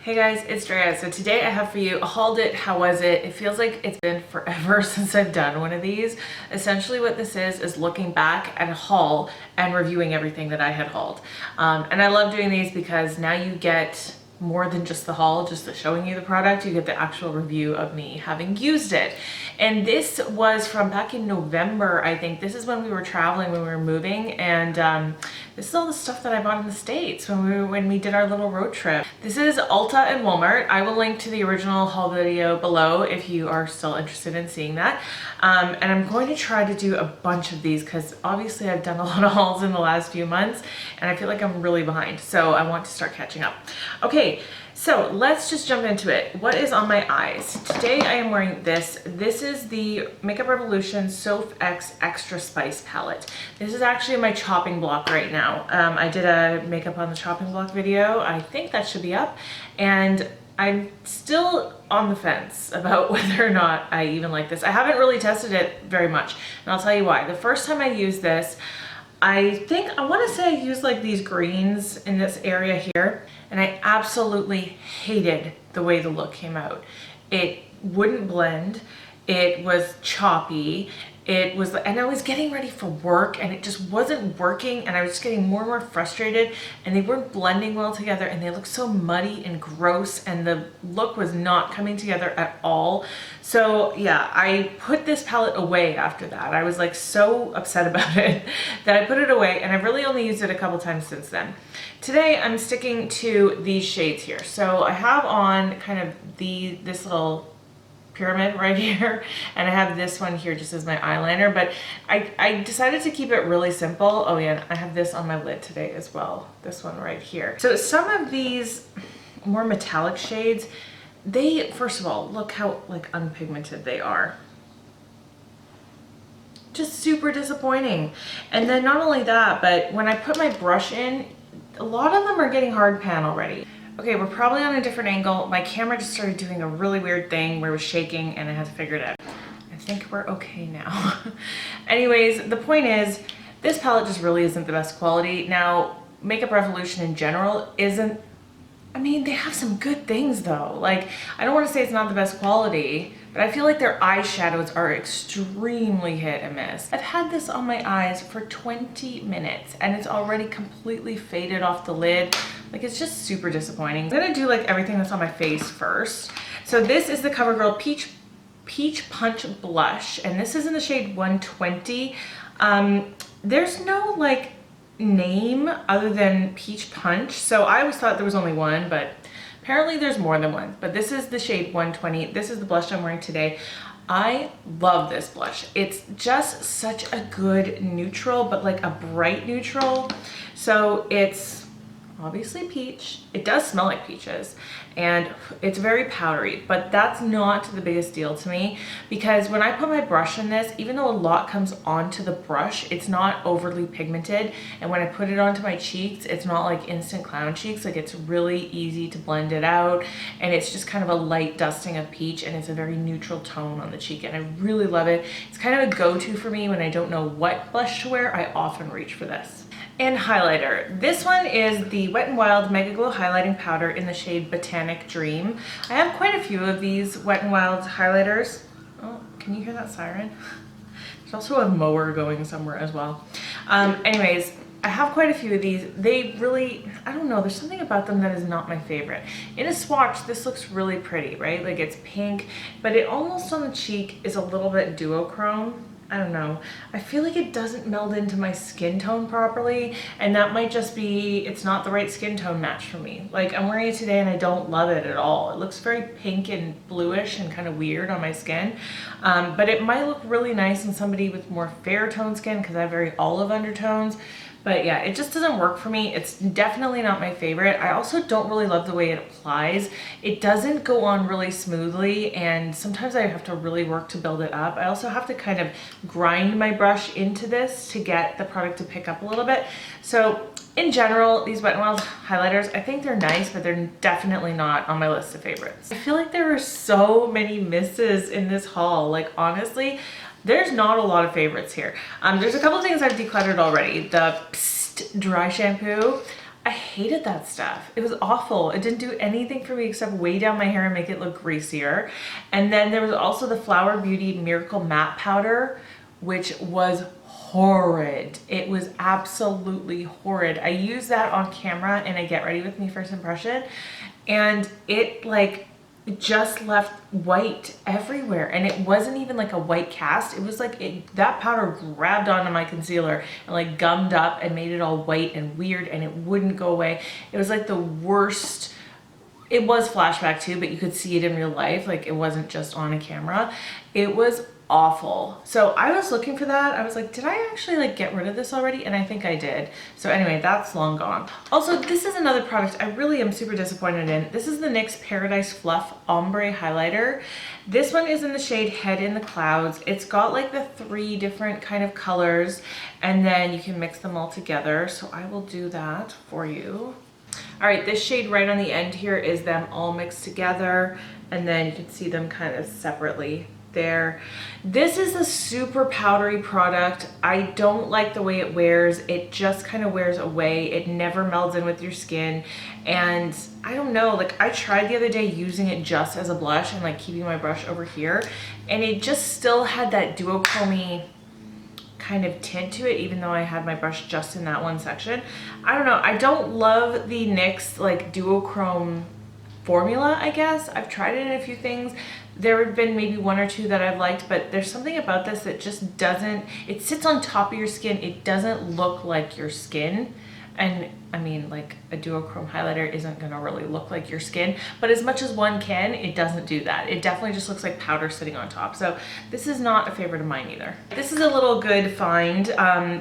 Hey guys, it's Andrea. So today I have for you a hauled it, how was it? It feels like it's been forever since I've done one of these. Essentially what this is looking back at a haul and reviewing everything that I had hauled. And I love doing these because now you get more than just the haul, just the showing you the product, you get the actual review of me having used it. And this was from back in November, I think. This is when we were traveling, when we were moving, and this is all the stuff that I bought in the States when we did our little road trip. This is Ulta and Walmart. I will link to the original haul video below if you are still interested in seeing that. And I'm going to try to do a bunch of these because obviously I've done a lot of hauls in the last few months and I feel like I'm really behind. So I want to start catching up. Okay, so let's just jump into it. What is on my eyes? Today I am wearing this. This is the Makeup Revolution SophX Extra Spice palette. This is actually my chopping block right now. I did a makeup on the chopping block video. I think that should be up. And I'm still on the fence about whether or not I even like this. I haven't really tested it very much, and I'll tell you why. The first time I used this, I want to say I used like these greens in this area here, and I absolutely hated the way the look came out. It wouldn't blend, it was choppy, and I was getting ready for work and it just wasn't working, and I was just getting more and more frustrated, and they weren't blending well together, and they looked so muddy and gross, and the look was not coming together at all. So yeah, I put this palette away after that. I was like so upset about it that I put it away, and I've really only used it a couple times since then. Today I'm sticking to these shades here. So I have on kind of this little pyramid right here, and I have this one here just as my eyeliner, but I decided to keep it really simple. Oh yeah, and I have this on my lid today as well, this one right here. So some of these more metallic shades, first of all, look how like unpigmented they are. Just super disappointing. And then not only that, but when I put my brush in, a lot of them are getting hard pan already. Okay, we're probably on a different angle. My camera just started doing a really weird thing where it was shaking and I had to figure it out. I think we're okay now. Anyways, the point is, this palette just really isn't the best quality. Now, Makeup Revolution in general isn't, I mean, they have some good things though. Like, I don't want to say it's not the best quality, but I feel like their eyeshadows are extremely hit and miss. I've had this on my eyes for 20 minutes and it's already completely faded off the lid. Like, it's just super disappointing. I'm gonna do like everything that's on my face first. So this is the Covergirl Peach Punch Blush, and this is in the shade 120. There's no like name other than Peach Punch, so I always thought there was only one, but apparently there's more than one. But this is the shade 120. This is the blush I'm wearing today. I love this blush. It's just such a good neutral, but like a bright neutral. So it's obviously peach. It does smell like peaches, and it's very powdery, but that's not the biggest deal to me, because when I put my brush in this, even though a lot comes onto the brush, it's not overly pigmented, and when I put it onto my cheeks, it's not like instant clown cheeks. Like, it's really easy to blend it out, and it's just kind of a light dusting of peach, and it's a very neutral tone on the cheek, and I really love it. It's kind of a go-to for me when I don't know what blush to wear. I often reach for this. And highlighter. This one is the Wet n Wild Megaglo highlighting powder in the shade Botanic Dream. I have quite a few of these Wet n Wild highlighters. Oh, can you hear that siren? There's also a mower going somewhere as well. Anyways, I have quite a few of these. They really, I don't know, there's something about them that is not my favorite. In a swatch, this looks really pretty, right? Like, it's pink, but it almost on the cheek is a little bit duochrome. I don't know. I feel like it doesn't meld into my skin tone properly, and that might just be, it's not the right skin tone match for me. Like, I'm wearing it today and I don't love it at all. It looks very pink and bluish and kind of weird on my skin. But it might look really nice on somebody with more fair toned skin because I have very olive undertones. But yeah, it just doesn't work for me. It's definitely not my favorite. I also don't really love the way it applies. It doesn't go on really smoothly, and sometimes I have to really work to build it up. I also have to kind of grind my brush into this to get the product to pick up a little bit. So in general, these Wet n Wild highlighters, I think they're nice, but they're definitely not on my list of favorites. I feel like there are so many misses in this haul. Like, honestly, there's not a lot of favorites here. There's a couple of things I've decluttered already. The Psst dry shampoo. I hated that stuff. It was awful. It didn't do anything for me except weigh down my hair and make it look greasier. And then there was also the Flower Beauty Miracle Matte Powder, which was horrid. It was absolutely horrid. I use that on camera and I Get Ready With Me first impression, and it like just left white everywhere, and it wasn't even like a white cast. It was like that powder grabbed onto my concealer and like gummed up and made it all white and weird, and it wouldn't go away. It was like the worst. It was flashback too, but you could see it in real life. Like it wasn't just on a camera. It was awful. So I was looking for that. I was like, did I actually like get rid of this already? And I think I did. So anyway, that's long gone. Also, this is another product I really am super disappointed in. This is the NYX Paradise Fluff Ombre Highlighter. This one is in the shade Head in the Clouds. It's got like the 3 different kind of colors, and then you can mix them all together. So I will do that for you. All right, this shade right on the end here is them all mixed together, and then you can see them kind of separately there. This is a super powdery product. I don't like the way it wears. It just kind of wears away. It never melds in with your skin. And I don't know, like I tried the other day using it just as a blush and like keeping my brush over here, and it just still had that duochrome kind of tint to it, even though I had my brush just in that one section. I don't know. I don't love the NYX like duochrome formula, I guess. I've tried it in a few things. There have been maybe 1 or 2 that I've liked, but there's something about this that just doesn't, it sits on top of your skin. It doesn't look like your skin. And I mean, like a duochrome highlighter isn't gonna really look like your skin, but as much as one can, it doesn't do that. It definitely just looks like powder sitting on top. So this is not a favorite of mine either. This is a little good find.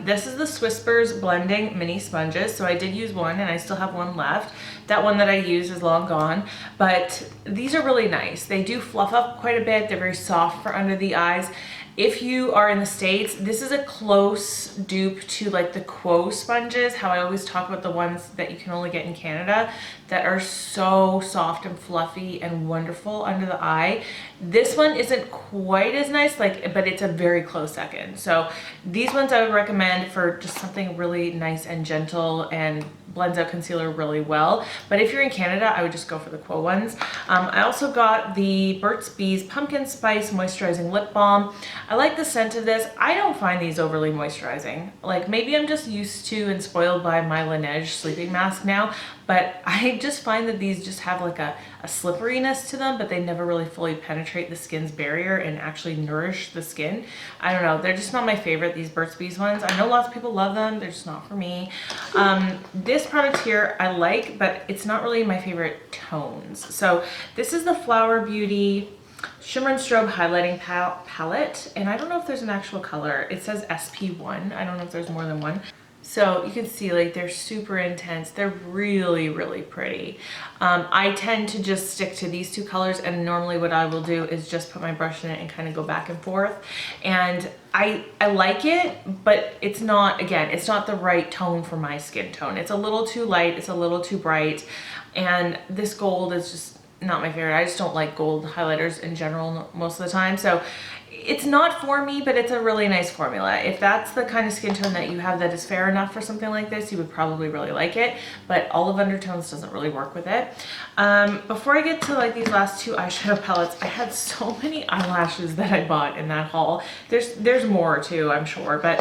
This is the Whispers Blending Mini Sponges. So I did use one and I still have one left. That one that I used is long gone, but these are really nice. They do fluff up quite a bit. They're very soft for under the eyes. If you are in the States, this is a close dupe to like the Quo sponges, how I always talk about the ones that you can only get in Canada that are so soft and fluffy and wonderful under the eye. This one isn't quite as nice, like, but it's a very close second. So these ones I would recommend for just something really nice and gentle and blends out concealer really well. But if you're in Canada, I would just go for the Quo ones. I also got the Burt's Bees Pumpkin Spice Moisturizing Lip Balm. I like the scent of this. I don't find these overly moisturizing. Like maybe I'm just used to and spoiled by my Laneige sleeping mask now, but I just find that these just have like a slipperiness to them, but they never really fully penetrate the skin's barrier and actually nourish the skin. I don't know, they're just not my favorite, these Burt's Bees ones. I know lots of people love them, they're just not for me. This product here I like, but it's not really my favorite tones. So this is the Flower Beauty Shimmer and Strobe Highlighting Palette, and I don't know if there's an actual color. It says SP1. I don't know if there's more than one. So you can see like they're super intense. They're really, really pretty. I tend to just stick to these 2 colors, and normally what I will do is just put my brush in it and kind of go back and forth. And I like it, but it's not, again, it's not the right tone for my skin tone. It's a little too light, it's a little too bright, and this gold is just not my favorite. I just don't like gold highlighters in general most of the time. So it's not for me, but it's a really nice formula. If that's the kind of skin tone that you have that is fair enough for something like this, you would probably really like it, but Olive Undertones doesn't really work with it. Before I get to like these last 2 eyeshadow palettes, I had so many eyelashes that I bought in that haul. There's more too, I'm sure, but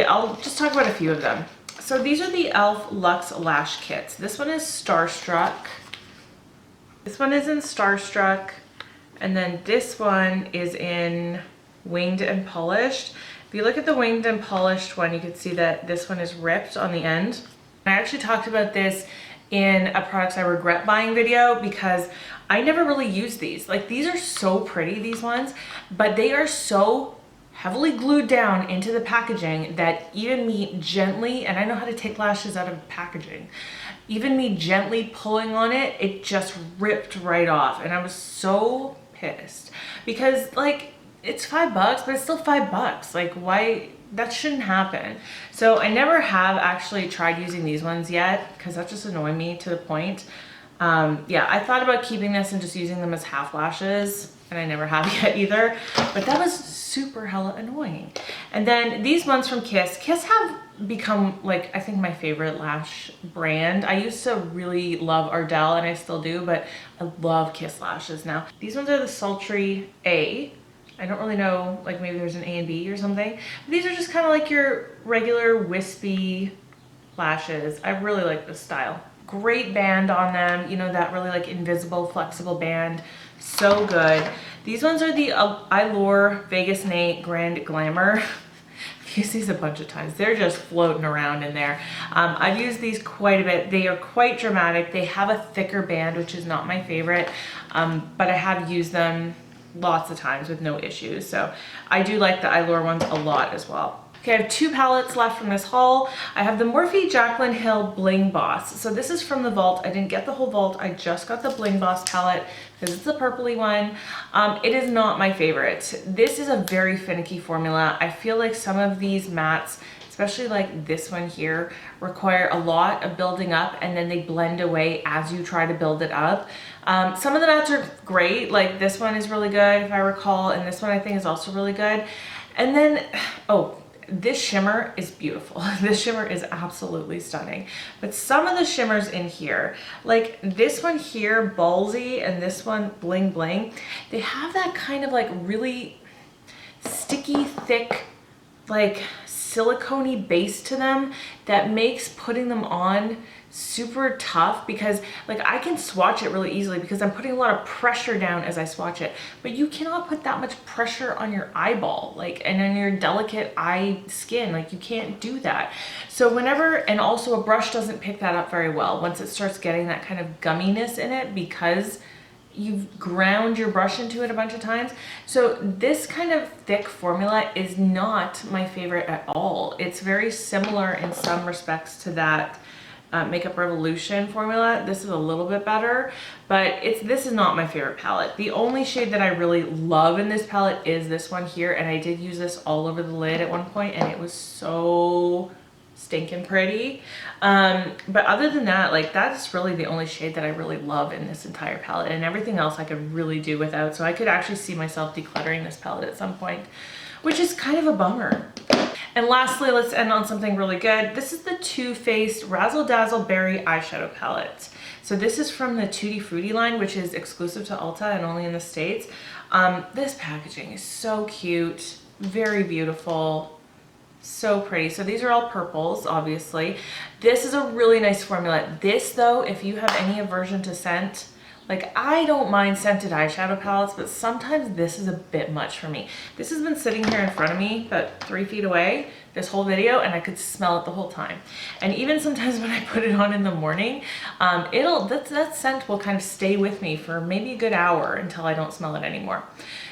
I'll just talk about a few of them. So these are the e.l.f. Luxe Lash Kits. This one is Starstruck. This one is in Starstruck, and then this one is in Winged and Polished. If you look at the Winged and Polished one, you can see that this one is ripped on the end. I actually talked about this in a products I regret buying video because I never really used these. Like, these are so pretty, these ones, but they are so heavily glued down into the packaging that even me gently, and I know how to take lashes out of packaging, even me gently pulling on it, it just ripped right off. And I was so pissed because like, it's $5, but it's still $5. Like, why? That shouldn't happen. So I never have actually tried using these ones yet because that just annoyed me to the point. Yeah, I thought about keeping this and just using them as half lashes, and I never have yet either, but that was super hella annoying. And then these ones from Kiss have become like, I think my favorite lash brand. I used to really love Ardell, and I still do, but I love Kiss lashes now. These ones are the Sultry A. I don't really know, like maybe there's an A and B or something. But these are just kind of like your regular wispy lashes. I really like this style. Great band on them, you know, that really like invisible, flexible band. So good. These ones are the Allure Vegas Nate Grand Glamour. I've used these a bunch of times. They're just floating around in there. I've used these quite a bit. They are quite dramatic. They have a thicker band, which is not my favorite, but I have used them lots of times with no issues. So I do like the Allure ones a lot as well. Okay, I have 2 palettes left from this haul. I have the Morphe Jaclyn Hill Bling Boss. So this is from the Vault. I didn't get the whole Vault. I just got the Bling Boss palette because it's the purpley one. It is not my favorite. This is a very finicky formula. I feel like some of these mattes, especially like this one here, require a lot of building up and then they blend away as you try to build it up. Some of the mattes are great, like this one is really good if I recall, and this one I think is also really good. And then, oh, this shimmer is beautiful. This shimmer is absolutely stunning. But some of the shimmers in here, like this one here, Ballsy, and this one, Bling Bling, they have that kind of like really sticky, thick, like silicone-y base to them that makes putting them on super tough, because like I can swatch it really easily because I'm putting a lot of pressure down as I swatch it, but you cannot put that much pressure on your eyeball, like, and on your delicate eye skin, like you can't do that. So whenever, and also a brush doesn't pick that up very well once it starts getting that kind of gumminess in it because you've ground your brush into it a bunch of times. So this kind of thick formula is not my favorite at all. It's very similar in some respects to that Makeup Revolution formula. This is a little bit better, but this is not my favorite palette. The only shade that I really love in this palette is this one here, and I did use this all over the lid at one point, and it was so stinking pretty. But other than that, like that's really the only shade that I really love in this entire palette, and everything else I could really do without. So I could actually see myself decluttering this palette at some point, which is kind of a bummer. And lastly, let's end on something really good. This is the Too Faced Razzle Dazzle Berry Eyeshadow Palette. So this is from the Tutti Frutti line, which is exclusive to Ulta and only in the States. This packaging is so cute, very beautiful, so pretty. So these are all purples, obviously. This is a really nice formula. This though, if you have any aversion to scent, like I don't mind scented eyeshadow palettes, but sometimes this is a bit much for me. This has been sitting here in front of me, about 3 feet away, this whole video, and I could smell it the whole time. And even sometimes when I put it on in the morning, that scent will kind of stay with me for maybe a good hour until I don't smell it anymore.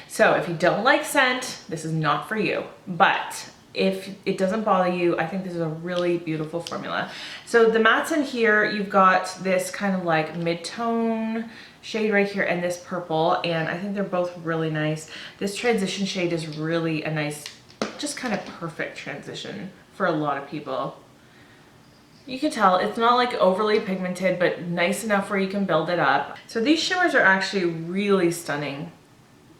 So if you don't like scent, this is not for you. But if it doesn't bother you, I think this is a really beautiful formula. So the mattes in here, you've got this kind of like mid-tone shade right here and this purple, and I think they're both really nice. This transition shade is really a nice, just kind of perfect transition for a lot of people. You can tell it's not like overly pigmented, but nice enough where you can build it up. So these shimmers are actually really stunning.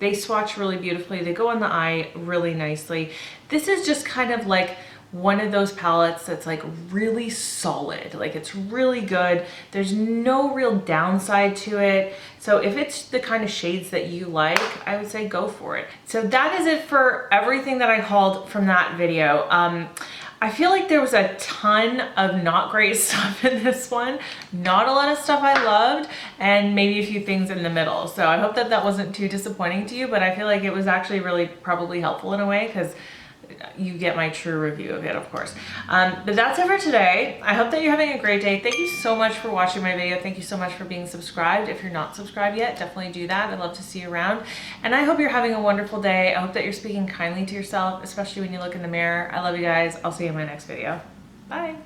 They swatch really beautifully. They go on the eye really nicely. This is just kind of like one of those palettes that's like really solid. Like it's really good. There's no real downside to it. So if it's the kind of shades that you like, I would say go for it. So that is it for everything that I hauled from that video. I feel like there was a ton of not great stuff in this one. Not a lot of stuff I loved, and maybe a few things in the middle. So I hope that that wasn't too disappointing to you, but I feel like it was actually really probably helpful in a way because you get my true review of it, of course. But that's it for today. I hope that you're having a great day. Thank you so much for watching my video. Thank you so much for being subscribed. If you're not subscribed yet, definitely do that. I'd love to see you around. And I hope you're having a wonderful day. I hope that you're speaking kindly to yourself, especially when you look in the mirror. I love you guys. I'll see you in my next video. Bye.